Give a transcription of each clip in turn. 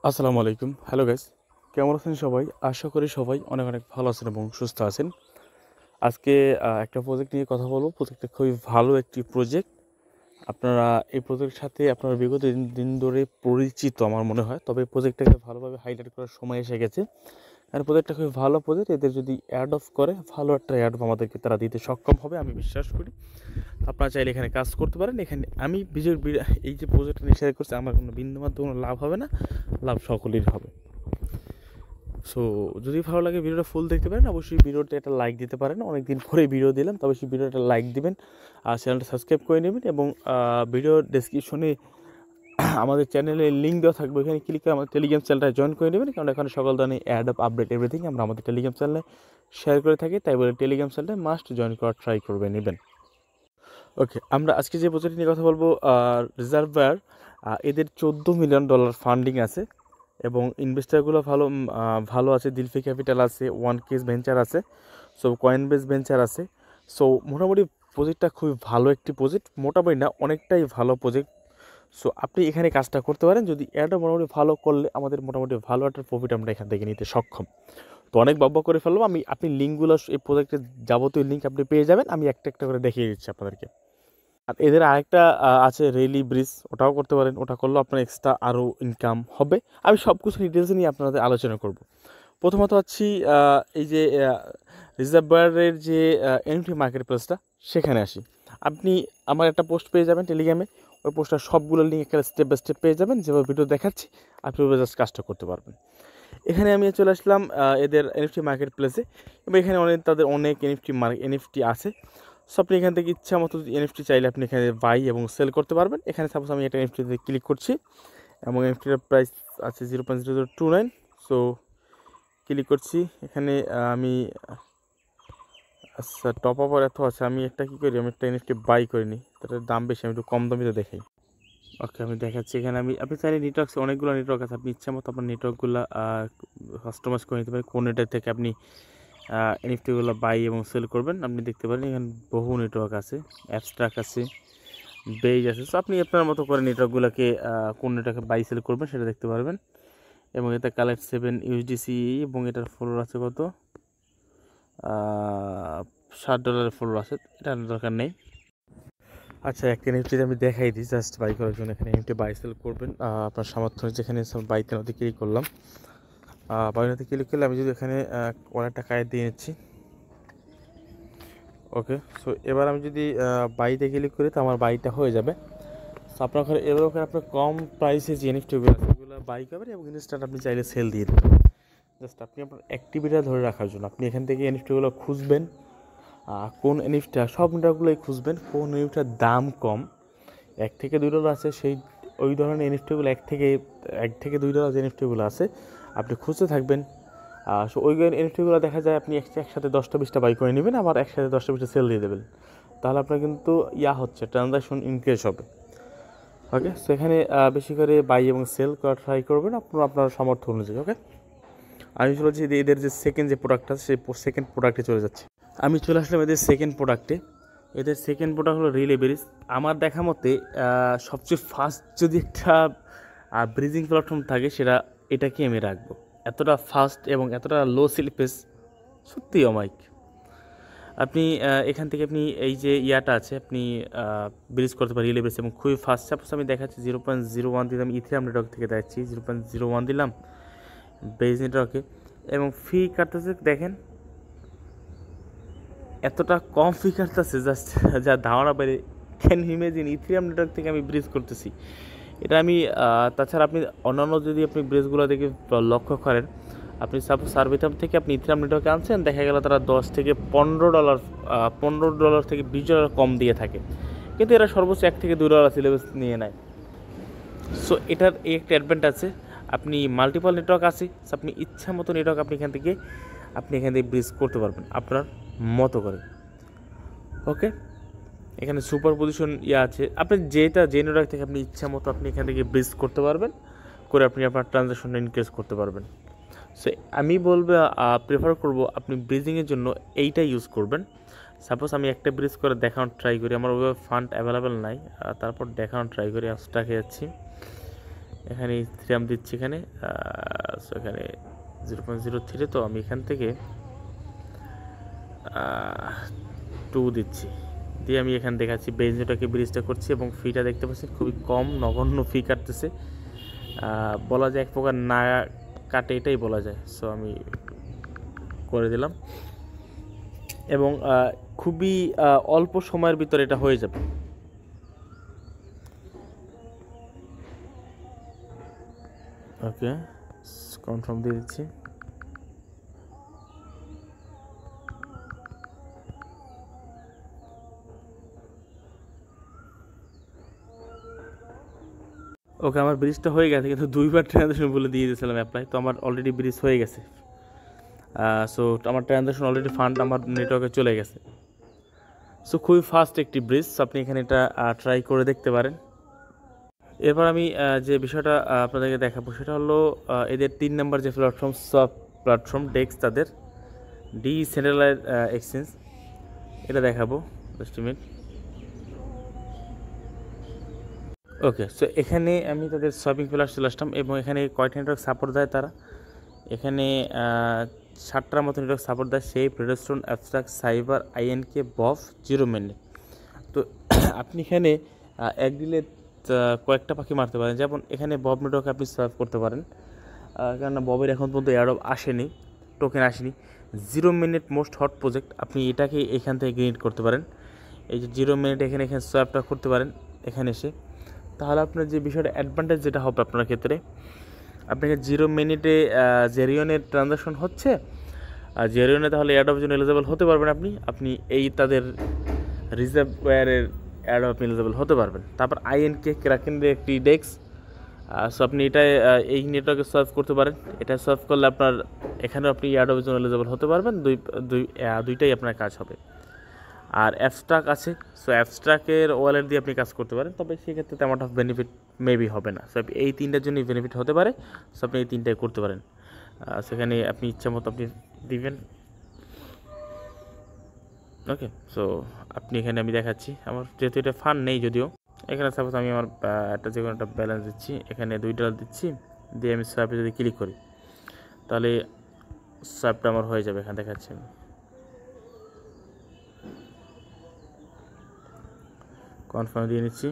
আসসালামু আলাইকুম। Hello guys, কেমন আছেন সবাই? আশা করি সবাই অনেক অনেক ভালো আছেন এবং সুস্থ আছেন। আজকে একটা প্রজেক্ট নিয়ে কথা বলবো। প্রজেক্টটা খুবই ভালো একটি প্রজেক্ট। আপনারা এই প্রজেক্টের সাথে আপনারা বিগত দিন ধরে পরিচিত আমার মনে হয়। তবে প্রজেক্টটাকে ভালোভাবে হাইলাইট করার সময় এসে গেছে। কারণ প্রজেক্টটা খুবই ভালো প্রজেক্ট। এদের যদি অ্যাড অফ করে ভালো একটা অ্যাড অফ আমাদেরকে তারা দিতে সক্ষম হবে আমি বিশ্বাস করি। আপনারা চাইলে এখানে কাজ করতে পারেন। এখানে আমি এই যে প্রজেক্টটা নিয়ে শেয়ার করছি আমার কোনো বিন্দুমাত্র কোনো লাভ হবে না, লাভ সকলেরই হবে। সো যদি ভালো লাগে ভিডিওটা ফুল দেখতে পারেন, অবশ্যই ভিডিওতে একটা লাইক দিতে পারেন। অনেকদিন পরে ভিডিও দিলাম, তবে সেই ভিডিওটা লাইক দিবেন আর চ্যানেলটা সাবস্ক্রাইব করে নেবেন এবং ভিডিও ডেসক্রিপশনে আমাদের চ্যানেলের লিঙ্ক দেওয়া থাকবে, ওইখানে ক্লিক করে আমাদের টেলিগ্রাম চ্যানেলটা জয়েন করে নেবেন। কারণ এখানে সকল ধরনের অ্যাড আপ আপডেট এভরিথিং আমরা আমাদের টেলিগ্রাম চ্যানেলে শেয়ার করে থাকি, তাই বলে টেলিগ্রাম চ্যানেলটা মাস্ট জয়েন করার ট্রাই করবে নেবেন। ওকে, আমরা আজকে যে প্রজেক্ট নিয়ে কথা বলবো, রিজার্ভার, এদের $14 মিলিয়ন ফান্ডিং আছে এবং ইনভেস্টারগুলো ভালো আছে। দিলফি ক্যাপিটাল আছে, ওয়ান কেস ভেঞ্চার আছে, সো কয়েনবেস ভেঞ্চার আছে। সো মোটামুটি প্রজেক্টটা খুবই ভালো একটি প্রজেক্ট, মোটামুটি না অনেকটাই ভালো প্রজেক্ট। সো আপনি এখানে কাজটা করতে পারেন। যদি এটা মোটামুটি ভালো করলে আমাদের মোটামুটি ভালো একটা প্রফিট আমরা এখান থেকে নিতে সক্ষম। তো অনেক বকবক করে ফেলবো আমি, আপনি লিঙ্কগুলো এই প্রজেক্টের যাবতীয় লিঙ্ক আপনি পেয়ে যাবেন। আমি একটা একটা করে দেখিয়ে দিচ্ছি আপনাদেরকে। আর এদের আরেকটা আছে রেইলি ব্রিজ, ওটাও করতে পারেন। ওটা করলেও আপনার এক্সট্রা আরও ইনকাম হবে। আমি সব কিছু ডিটেলস নিয়ে আপনাদের আলোচনা করব। প্রথমত হচ্ছি এই যে রিজার্ভারের যে এনএফটি মার্কেট প্লেসটা, সেখানে আসি। আপনি আমার একটা পোস্ট পেয়ে যাবেন টেলিগ্রামে, ওই পোস্টটা সবগুলো লিঙ্ক একটা স্টেপ বাই স্টেপ পেয়ে যাবেন। যেভাবে ভিডিও দেখাচ্ছি আপনি ওইভাবে জাস্ট কাজটা করতে পারবেন। এখানে আমি চলে আসলাম এদের এনএফটি মার্কেট প্লেসে এবং এখানে তাদের অনেক এনএফটি আছে। সো আপনি এখান থেকে ইচ্ছা মতো এনএফটি চাইলে আপনি এখানে বাই এবং সেল করতে পারবেন। এখানে সাপোজ আমি একটা এনএফটিতে ক্লিক করছি এবং এনএফটির প্রাইস আছে 0.0029। সো ক্লিক করছি এখানে। আমি আচ্ছা, টপ আপর এত আছে, আমি একটা কী করি, আমি একটা এনএফটি বাই করে নিই, তার দাম বেশি, আমি একটু কম দামিতে দেখাই। ওকে, আমি দেখাচ্ছি এখানে। আপনি চাইলে নেটওয়ার্ক, অনেকগুলো নেটওয়ার্ক আছে, আপনি ইচ্ছা মতো আপনার নেটওয়ার্কগুলো কাস্টমাইজ করে নিতে পারেন। কোন নেটওয়ার্ক থেকে আপনি এনএফটিগুলো বাই এবং সেল করবেন আপনি দেখতে পারেন। এখানে বহু নেটওয়ার্ক আছে, অ্যাবস্ট্রাক্ট আছে, বেজ আছে। সো আপনি আপনার মতো করে নেটওয়ার্কগুলোকে কোন নেটওয়ার্কে বাই সেল করবেন সেটা দেখতে পারবেন। এবং এটা কালেক্ট 7 ইউএসডিসি এবং এটার ফ্লোর আছে কত, $60 ফ্লোর আছে, এটা দরকার নেই। আচ্ছা, একটা এনএফটিতে আমি দেখাই দিই জাস্ট বাই করার জন্য। এখানে এনএফটি বাই সেল করবেন আপনার সামর্থ্য, যেখানে বাইতে নদী ক্লিক করলাম। বাইনাতে ক্লিক করলে আমি যদি এখানে অনেক টাকা দিয়ে নিচ্ছি। ওকে, সো এবার আমি যদি বাইতে ক্লিক করি তো আমার বাইটা হয়ে যাবে। সো আপনার ওখানে এবার ওখানে আপনার কম প্রাইসে যে এনএফটিগুলো আছে সেগুলো বাই করবেন এবং ইনস্ট্যান্ট আপনি চাইলে সেল দিয়ে দেবেন। জাস্ট আপনি আপনার অ্যাক্টিভিটিটা ধরে রাখার জন্য আপনি এখান থেকে এনএফটিগুলো খুঁজবেন। কোন এনএফটিটা, সব নেটওয়ার্কগুলোই খুঁজবেন কোন এনএফটিটার দাম কম, $1 থেকে $2 আছে, সেই ওই ধরনের এনএফটিগুলো $1 থেকে $2 যে এনএফটিগুলো আছে আপনি খুঁজতে থাকবেন। সো ওই এনএফটিগুলো দেখা যায় আপনি একসাথে 10টা 20টা বাই করে নেবেন, আবার একসাথে 10টা 20টা সেল দিয়ে দেবেন। তাহলে আপনার কিন্তু হচ্ছে ট্রানজাকশন ইনক্রিজ হবে। ওকে, সো এখানে বেশি করে বাই এবং সেল করা ট্রাই করবেন আপনার সামর্থ্য অনুযায়ী। ওকে, আমি চলে যাচ্ছি এদের যে সেকেন্ড যে প্রোডাক্ট আছে সেই সেকেন্ড প্রোডাক্টে চলে যাচ্ছি। আমি চলে আসলাম এদের সেকেন্ড প্রোডাক্টে। এদের সেকেন্ড প্রোডাক্ট হলো রিলে ব্রিজ। আমার দেখা মতে সবচেয়ে ফাস্ট যদি একটা ব্রিজিং প্ল্যাটফর্ম থাকে সেটা এটাকে আমি রাখবো। এতটা ফাস্ট এবং এতটা লো স্লিপেজ সত্যিই অমাইক। আপনি এখান থেকে আপনি এই যে আছে আপনি ব্রিজ করতে পারেন রিলে ব্রিজ এবং খুবই ফাস্ট। সাপোজ আমি দেখাচ্ছি 0.01 দিলাম, ইথিরাম নেটওয়ার্ক থেকে দেখাচ্ছি 0.01 দিলাম বেজ নেটওয়ার্কে এবং ফি কাটতেছে দেখেন এতটা কম ফি কাটতেছে, জাস্ট যা ধারণা বাইরে। ক্যান ইমেজিন ইথিরিয়াম নেটওয়ার্ক থেকে আমি ব্রিজ করতেছি। এটা আমি তাছাড়া আপনি অন্যান্য যদি আপনি ব্রিজগুলো দেখে লক্ষ্য করেন, আপনি সাপোজ সার্ভিথাম থেকে আপনি ইথিরিয়াম নেটওয়ার্কে আনছেন, দেখা গেল তারা $10 থেকে $15 $15 থেকে $20 কম দিয়ে থাকে, কিন্তু এরা সর্বোচ্চ $1 থেকে $2 সিলেবাস নিয়ে নেয়। সো এটার এই একটা অ্যাডভান্টেজ আছে, আপনি মাল্টিপল নেটওয়ার্ক আছে, আপনি ইচ্ছা মতো নেটওয়ার্ক আপনি এখান থেকে ব্রিজ করতে পারবেন আপনার মতো করে। ওকে, এখানে সুপার পজিশন আছে, আপনি যে নেটওয়ার্ক থেকে আপনি ইচ্ছা মতো আপনি এখান থেকে ব্রিজ করতে পারবেন, করে আপনি আপনার ট্রানজ্যাকশনটা ইনক্রিজ করতে পারবেন। সো আমি বলবো প্রেফার করব আপনি ব্রিজিংয়ের জন্য এইটা ইউজ করবেন। সাপোজ আমি একটা ব্রিজ করে দেখানোর ট্রাই করি, আমার ওইভাবে ফান্ড অ্যাভেলেবেল নাই, তারপর দেখানোর ট্রাই করি। আস্টাকে যাচ্ছি, এখানে ইথিরিয়াম দিচ্ছি এখানে। সো এখানে 0.03, তো আমি এখান থেকে 2 দিচ্ছি, দিয়ে আমি এখানে দেখাচ্ছি বেঞ্জোটাকে ব্রিজটা করছি এবং ফিটা দেখতে পাচ্ছি খুবই কম, নগণ্য ফি কাটতেছে, বলা যায় এক প্রকার না কাটে, এটাই বলা যায়। সো আমি করে দিলাম এবং খুবই অল্প সময়ের ভিতরে এটা হয়ে যাবে। ওকে, কনফার্ম দিয়ে দিচ্ছি। ওকে, আমার ব্রিজটা হয়ে গেছে, কিন্তু 2বার ট্রানজাকশন বলে দিয়ে দিয়েছিলাম অ্যাপ্লাই, তো আমার অলরেডি ব্রিজ হয়ে গেছে। সো আমার ট্রানজাকশন অলরেডি ফান্ড আমার নেটওয়ার্কে চলে গেছে। সো খুবই ফাস্ট একটি ব্রিজ, আপনি এখানে এটা ট্রাই করে দেখতে পারেন। এরপর আমি যে বিষয়টা আপনাদেরকে দেখাবো সেটা হলো এদের 3 নম্বর যে প্ল্যাটফর্ম, সফট প্ল্যাটফর্ম ডেক্স, তাদের ডিসেন্ট্রালাইজ এক্সচেঞ্জ, এটা দেখাবো। Just minute. ওকে, সো এখানে আমি তাদের শপিং প্লাস চলে আসলাম এবং এখানে কয়টা নেটওয়ার্ক সাপোর্ট দেয় তারা, এখানে 7টার মতো নেটওয়ার্ক সাপোর্ট দেয়, সেই প্রেডস্টোন, অ্যাবস্ট্রাক্ট, সাইবার, আইএনকে, বফ, 0 মিনিট। তো আপনি এখানে এক দিলে কয়েকটা পাখি মারতে পারেন। যেমন এখানে বব নেটওয়ার্কে আপনি সার্ভ করতে পারেন, কেননা ববের এখন পর্যন্ত এয়ারড্রপ আসেনি, টোকেন আসেনি। 0 মিনিট মোস্ট হট প্রজেক্ট, আপনি এটাকে এখান থেকে গ্রিনেট করতে পারেন। এই যে 0 মিনিট এখানে সোয়াপটা করতে পারেন এখানে এসে, তাহলে আপনার যে বিষয়টা অ্যাডভান্টেজ যেটা হবে আপনার ক্ষেত্রে, আপনাকে 0 মিনিটে জেরিয়নের ট্রানজাকশন হচ্ছে, আর জেরিয়নে তাহলে এয়ারড্রপের জন্য এলিজেবল হতে পারবেন আপনি এই তাদের রিজার্ভ ওয়্যারের অ্যাড্রপ এলিজেবল হতে পারবেন। তারপর আইএনকে ক্রাকেনের একটি ডেক্স, সো আপনি এটাই এই নেটওয়ার্কে সার্ভ করতে পারেন। এটা সার্ভ করলে আপনার এখানেও আপনি এয়ারড্রপের জন্য এলিজেবল হতে পারবেন, দুইটাই আপনার কাজ হবে। আর অ্যাবস্ট্রাক আছে, সো অ্যাবস্ট্রাকের ওয়ালেট দিয়ে আপনি কাজ করতে পারেন, তবে সেক্ষেত্রে তেমন অফ বেনিফিট মেবি হবে না। সো এই 3টার জন্যই বেনিফিট হতে পারে, সো আপনি এই 3টাই করতে পারেন। সেখানে আপনি ইচ্ছা মতো আপনি দিবেন। ওকে, সো আপনি এখানে আমি দেখাচ্ছি আমার যেহেতু এটা ফান্ড নেই, যদিও এখানে সাপোজ আমি আমার একটা যে কোনো একটা ব্যালেন্স দিচ্ছি, এখানে $2 দিচ্ছি, দিয়ে আমি সোয়াপে যদি ক্লিক করি তাহলে সোয়াপটা আমার হয়ে যাবে। এখানে দেখাচ্ছি আমি কনফার্ম দিয়ে নিচ্ছি,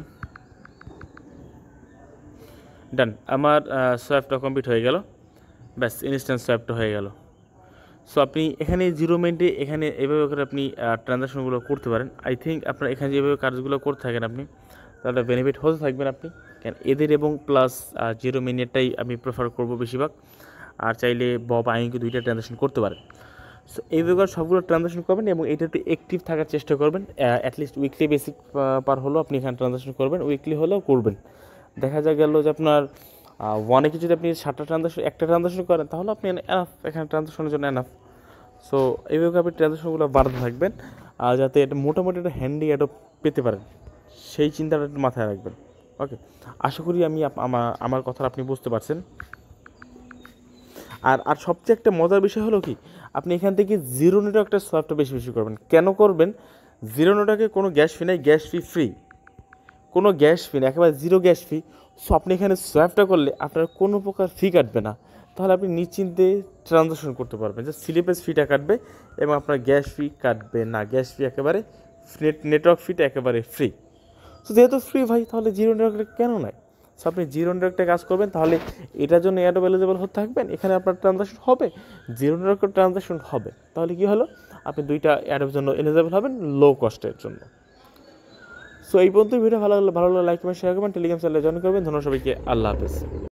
ডান। আমার সোয়াপটা কমপ্লিট হয়ে গেল, ব্যাস ইনস্ট্যান্ট সোয়াপটা হয়ে গেল। সো আপনি এখানে 0 মিনিটে এখানে এভাবে করে আপনি ট্রানজাকশনগুলো করতে পারেন। আই থিঙ্ক আপনার এখানে যেভাবে কাজগুলো করতে থাকেন আপনি, তাহলে বেনিফিট হতে থাকবেন আপনি, কেন এদের এবং প্লাস 0 মিনিটটাই আমি প্রেফার করবো বেশিরভাগ। আর চাইলে বব আইনকে 2টা ট্রানজাকশন করতে পারেন। সো এইভাবে সবগুলো ট্রানজাকশন করবেন এবং এটাতে অ্যাক্টিভ থাকার চেষ্টা করবেন। অ্যাটলিস্ট উইকলি বেসিক পার হলেও আপনি এখানে ট্রানজাকশন করবেন, উইকলি হলেও করবেন। দেখা গেল যে আপনার ওয়ানে যদি আপনি 7টা ট্রানজাকশন, একটা ট্রানজাকশন করেন, তাহলে আপনি এনাফ, এখানে ট্রানজাকশনের জন্য এনাফ। সো এইভাবে আপনি ট্রানজাকশনগুলো বাড়াতে থাকবেন, আর যাতে এটা মোটামুটি একটা হ্যান্ডি অ্যাডপ পেতে পারেন, সেই চিন্তাটা একটু মাথায় রাখবেন। ওকে, আশা করি আমি আমার কথা আপনি বুঝতে পারছেন। আর সবচেয়ে একটা মজার বিষয় হলো কি, আপনি এখান থেকে 0 নেটওয়ার্কটা সোয়াপটা বেশি করবেন। কেন করবেন? 0 নেটওয়ার্কে কোনো গ্যাস ফি নাই, গ্যাস ফি ফ্রি, কোনো গ্যাস ফি না, একেবারে 0 গ্যাস ফি। সো আপনি এখানে সোয়াপটা করলে আপনার কোনো প্রকার ফি কাটবে না, তাহলে আপনি নিশ্চিন্তে ট্রানজাকশন করতে পারবেন। যে স্লিপেজ ফিটা কাটবে এবং আপনার গ্যাস ফি কাটবে না, গ্যাস ফি একেবারে, নেটওয়ার্ক ফিটা একেবারে ফ্রি। সো যেহেতু ফ্রি ভাই, তাহলে 0 নেটওয়ার্কটা কেন নয়? সো আপনি 0 নেটওয়ার্কটা কাজ করবেন, তাহলে এটার জন্য এয়ারড্রপ এলিজেবল হতে থাকবেন, এখানে আপনার ট্রানজাকশন হবে, 0 নেটওয়ার্কের ট্রানজাকশন হবে, তাহলে কী হলো, আপনি 2টা এয়ারড্রপের জন্য এলিজেবল হবেন লো কস্টের জন্য। সো এই পর্যন্ত ভিডিও ভালো লাগলে লাইক কমেন্ট শেয়ার করবেন, টেলিগ্রাম চ্যানেলে জয়েন করবেন। ধন্যবাদ সবাইকে, আল্লাহ হাফেজ।